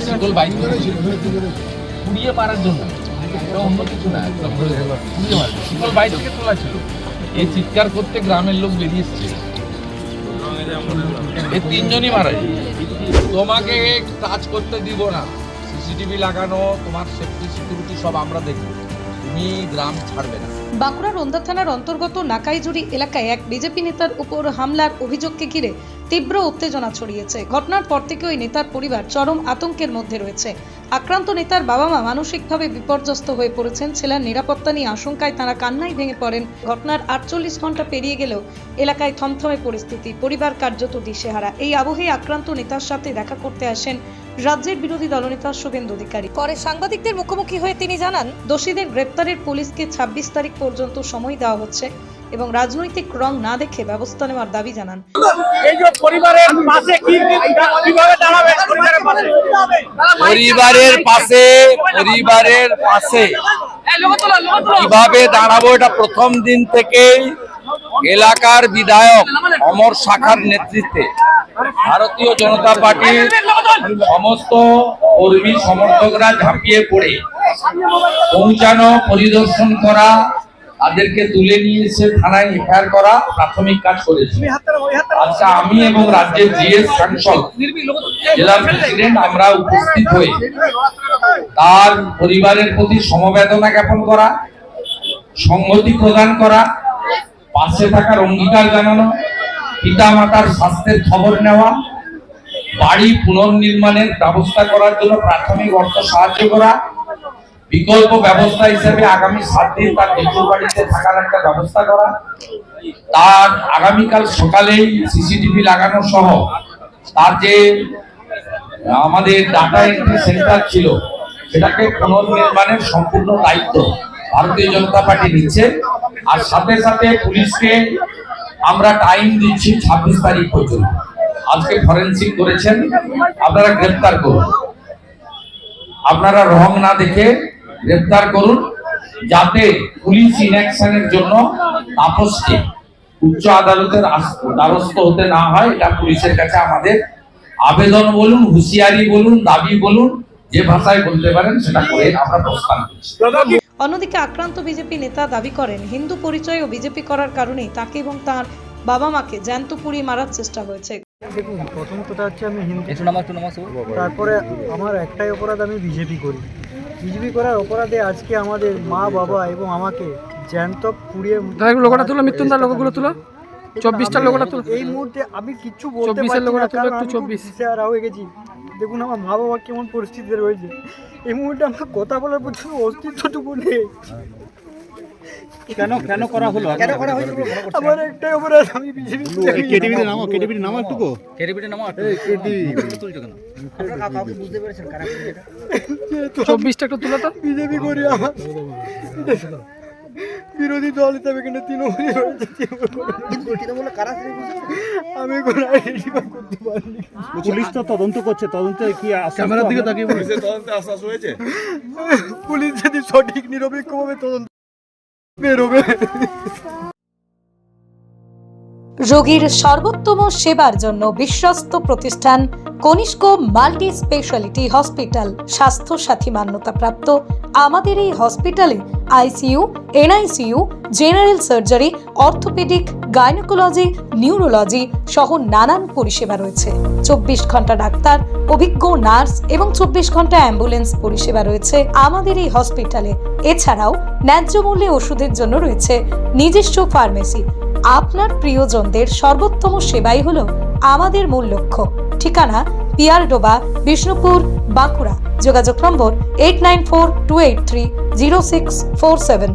শিকল বাইক করেছিল পুড়িয়ে মারার জন্য, অন্য কিছু না, শিকল বাইক থেকে তোলা ছিল। এই চিৎকার করতে গ্রামের লোক বেরিয়ে এসছে, এই তিনজনই মারা যায়। তোমাকে কাজ করতে দিব না, সিসিটিভি লাগানো, তোমার সেফটি সিকিউরিটি সব আমরা দেখব, তুমি গ্রাম ছাড়বে না। বাঁকুড়া রোন্দা থানার অন্তর্গত নাকাইজুড়ি এলাকায় এক বিজেপি নেতার উপর হামলার অভিযোগকে ঘিরে তীব্র উত্তেজনা ছড়িয়েছে। ঘটনার পর থেকে ওই নেতার পরিবার চরম আতঙ্কের মধ্যে রয়েছে। আক্রান্ত নেতার বাবা মা মানসিকভাবে বিপর্যস্ত হয়ে পড়েছেন। ছেলের নিরাপত্তা নিয়ে আশঙ্কায় তারা কান্নায় ভেঙে পড়েন। ঘটনার 48 ঘন্টা পেরিয়ে গেলেও এলাকায় থমথমে পরিস্থিতি, পরিবার কার্যত দিশেহারা। এই আবহে আক্রান্ত নেতার সাথে দেখা করতে আসেন রাজ্যের বিরোধী দলনেতা শুভেন্দু অধিকারী। পরে সাংবাদিকদের মুখোমুখি হয়ে তিনি জানান, দোষীদের গ্রেপ্তারের পুলিশকে 26 তারিখ পর্যন্ত সময় দেওয়া হচ্ছে এবং রাজনৈতিক রং না দেখে ব্যবস্থা নেওয়ার দাবি জানান। এই যে পরিবারের পাশে কিভাবে দাঁড়াবেন? পরিবারের পাশে কিভাবে দাঁড়াবো, এটা প্রথম দিন থেকেই এলাকার বিধায়ক অমর শাখার নেতৃত্বে ভারতীয় জনতা পার্টির সমস্ত কর্মী সমর্থকরা ঝাঁপিয়ে পড়ে পৌঁছানো, পরিদর্শন করা, তাদেরকে তুলে নিয়ে এসে থানায় এফআইআর করা, প্রাথমিক কাজ করেছে। আজকে আমি এবং রাজ্যের জিএস সাংসদ, জেলা প্রেসিডেন্ট আমরা উপস্থিত হয়ে তার পরিবারের প্রতি সমবেদনা জ্ঞাপন করা, সংহতি প্রদান করা, পাশে থাকার অঙ্গীকার জানানো, পিতা মাতার স্বাস্থ্যের খবর নেওয়া, বাড়ি পুনর্নির্মাণের ব্যবস্থা করার জন্য প্রাথমিক অর্থ সাহায্য করা, বিকল্প ব্যবস্থা হিসেবে আগামী 7 দিন তার জেঠুর বাড়িতে থাকার একটা ব্যবস্থা করা, তার আগামীকাল সকালেই সিসিটিভি লাগানো সহ তার যে আমাদের ডাটা এন্ট্রি সেন্টার ছিল সেটাকে পুনর্নির্মাণের সম্পূর্ণ দায়িত্ব ভারতীয় জনতা পার্টি নিচ্ছে। আর সাথে সাথে পুলিশকে আমরা টাইম দিচ্ছি 26 তারিখ পর্যন্ত। আজকে ফরেনসিক করেছেন, আপনারা গ্রেফতার করুন, আপনারা রং না দেখে গ্রেফতার করুন, যাতে পুলিশ ইনঅ্যাকশনের জন্য তাপসকে উচ্চ আদালতের দ্বারস্থ হতে না হয়। এটা পুলিশের কাছে আমাদের আবেদন বলুন, হুঁশিয়ারি বলুন, দাবি বলুন, যে ভাষায় বলতে পারেন সেটা করে আমরা প্রস্তাব করছি। অন্যদিকে আক্রান্ত বিজেপি নেতা দাবি করেন, হিন্দু পরিচয় ও বিজেপি করার কারণেই তাকে এবং তার বাবা মাকে জ্যান্ত পুড়িয়ে মারার চেষ্টা হয়েছে। দেখুন, প্রথম কথা হচ্ছে আমি হিন্দু, তারপরে আমার একটাই অপরাধ, আমি বিজেপি করি। বিজেপি করার অপরাধে আজকে আমাদের মা বাবা এবং আমাকে জ্যান্ত পুড়িয়ে লোকটা তুলো, মৃত্যুঞ্জয় লোকগুলো তুলো, 24টা লোকটা তুলো। এই মুহূর্তে আমি কিচ্ছু বলতে পারছি না, কারণ আমি খুব দিশেহারা হয়ে গেছি। দেখুন আমার মা বাবা কেমন পরিস্থিতিতে রয়েছে। এই মুহূর্তে আমার কথা বলার পর্যন্ত অস্তিত্বটুকু নেই। কেন করা হলো? আমার একটাই অপরাধ, আমি বিজেপি করি। কেটিভিতে নামো একটু, কেটিভিতে নামো একটু। তুলছো কেন? আপনারা কাউকে বুঝতে পেরেছেন কারা করে এটা? 24টা একটু তুলো তো। বিজেপি করি, আমার বিরোধী দল হিসাবে কিন্তু তৃণমূলই রয়েছে। আমি কোনো আইডেন্টিফাই করতে পারিনি। পুলিশ তো তদন্ত করছে, তদন্তে কি ক্যামেরার দিকে তাকিয়ে পুলিশের তদন্তে আশ্বাস হয়েছে? পুলিশ যদি সঠিক নিরপেক্ষভাবে তদন্ত বেরোবে। রোগীর সর্বোত্তম সেবার জন্য বিশ্বস্ত প্রতিষ্ঠান কনিষ্ক মাল্টি স্পেশালিটি হসপিটাল, স্বাস্থ্য সাথী মান্যতাপ্রাপ্ত। আমাদের এই হসপিটালে ICU, NICU, general surgery, orthopaedic, gynaecology, neurology সহ নানান পরিষেবা রয়েছে। 24 ঘন্টা ডাক্তার, অভিজ্ঞ নার্স এবং 24 ঘন্টা অ্যাম্বুলেন্স পরিষেবা রয়েছে আমাদের এই হসপিটালে। এছাড়াও ন্যায্য মূল্যে ওষুধের জন্য রয়েছে নিজস্ব ফার্মেসি। আপনার প্রিয়জনদের সর্বোত্তম সেবাই হলো আমাদের মূল লক্ষ্য। ঠিকানা পিয়ারডোবা, বিষ্ণুপুর, বাঁকুড়া। যোগাযোগ নম্বর 8942830647।